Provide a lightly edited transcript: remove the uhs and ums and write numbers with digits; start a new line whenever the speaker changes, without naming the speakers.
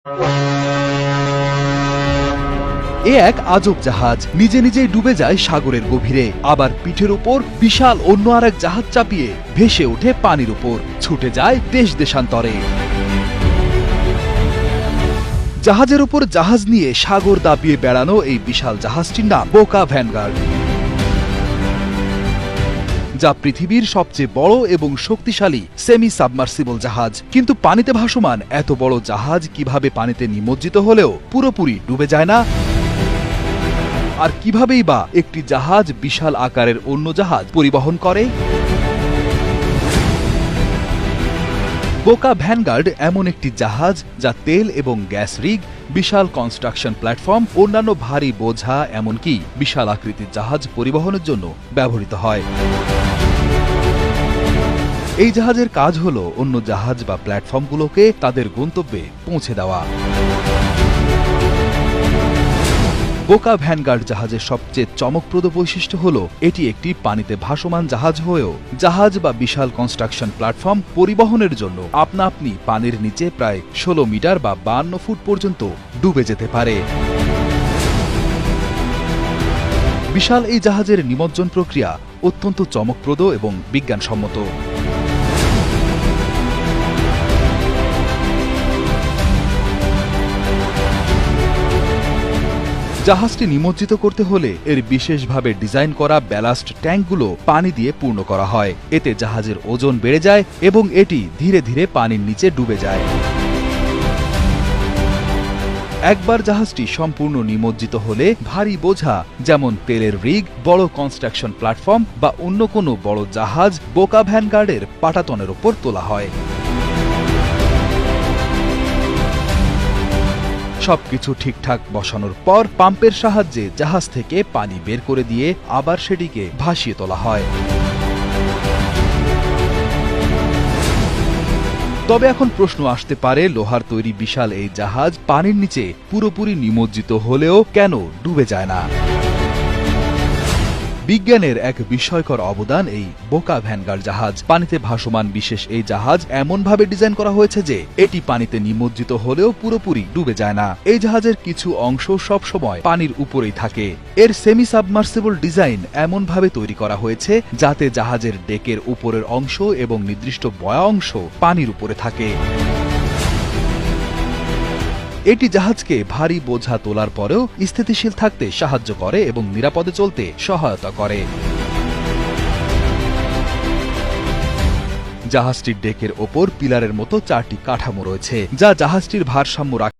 এ এক আজব জাহাজ নিজে নিজেই ডুবে যায় সাগরের গভীরে, আবার পিঠের উপর বিশাল অন্য আরেক জাহাজ চাপিয়ে ভেসে ওঠে পানির উপর, ছুটে যায় দেশ দেশান্তরে। জাহাজের উপর জাহাজ নিয়ে সাগর দাপিয়ে বেড়ানো এই বিশাল জাহাজটির নাম বোকা ভ্যানগার্ড, যা পৃথিবীর সবচেয়ে বড় এবং শক্তিশালী সেমি সাবমার্সিবল জাহাজ। কিন্তু পানিতে ভাসমান এত বড় জাহাজ কিভাবে পানিতে নিমজ্জিত হলেও পুরোপুরি ডুবে যায় না? আর কিভাবেই বা একটি জাহাজ বিশাল আকারের অন্য জাহাজ পরিবহন করে? বোকা ভ্যানগার্ড এমন একটি জাহাজ যা তেল এবং গ্যাস রিগ, বিশাল কনস্ট্রাকশন প্ল্যাটফর্ম, অন্যান্য ভারী বোঝা, এমনকি বিশাল আকৃতির জাহাজ পরিবহনের জন্য ব্যবহৃত হয়। এই জাহাজের কাজ হল অন্য জাহাজ বা প্ল্যাটফর্মগুলোকে তাদের গন্তব্যে পৌঁছে দেওয়া। বোকা ভ্যানগার্ড জাহাজের সবচেয়ে চমকপ্রদ বৈশিষ্ট্য হল এটি একটি পানিতে ভাসমান জাহাজ হয়েও জাহাজ বা বিশাল কনস্ট্রাকশন প্ল্যাটফর্ম পরিবহনের জন্য আপনা আপনি পানির নিচে প্রায় ১৬ মিটার বা ৫২ ফুট পর্যন্ত ডুবে যেতে পারে। বিশাল এই জাহাজের নিমজ্জন প্রক্রিয়া অত্যন্ত চমকপ্রদ এবং বিজ্ঞানসম্মত। জাহাজটি নিমজ্জিত করতে হলে এর বিশেষভাবে ডিজাইন করা ব্যালাস্ট ট্যাঙ্কগুলো পানি দিয়ে পূর্ণ করা হয়। এতে জাহাজের ওজন বেড়ে যায় এবং এটি ধীরে ধীরে পানির নিচে ডুবে যায়। একবার জাহাজটি সম্পূর্ণ নিমজ্জিত হলে ভারী বোঝা যেমন তেলের রিগ, বড় কনস্ট্রাকশন প্ল্যাটফর্ম বা অন্য কোনো বড় জাহাজ বোকা ভ্যানগার্ডের পাটাতনের ওপর তোলা হয়। সবকিছু ঠিকঠাক বসানোর পর পাম্পের সাহায্যে জাহাজ থেকে পানি বের করে দিয়ে আবার সেটিকে ভাসিয়ে তোলা হয়। তবে এখন প্রশ্ন আসতে পারে, লোহার তৈরি বিশাল এই জাহাজ পানির নিচে পুরোপুরি নিমজ্জিত হলেও কেন ডুবে যায় না? বিজ্ঞানের এক বিস্ময়কর অবদান এই বোকা ভ্যানগার্ড জাহাজ। পানিতে ভাসমান বিশেষ এই জাহাজ এমনভাবে ডিজাইন করা হয়েছে যে এটি পানিতে নিমজ্জিত হলেও পুরোপুরি ডুবে যায় না। এই জাহাজের কিছু অংশ সবসময় পানির উপরেই থাকে। এর সেমি সাবমার্সিবল ডিজাইন এমনভাবে তৈরি করা হয়েছে যাতে জাহাজের ডেকের উপরের অংশ এবং নির্দিষ্ট বয়া অংশ পানির উপরে থাকে। এটি জাহাজকে ভারী বোঝা তোলার পরেও স্থিতিশীল থাকতে সাহায্য করে এবং নিরাপদে চলতে সহায়তা করে। জাহাজটির ডেকের ওপর পিলারের মতো ৪টি কাঠামো রয়েছে, যা জাহাজটির ভারসাম্য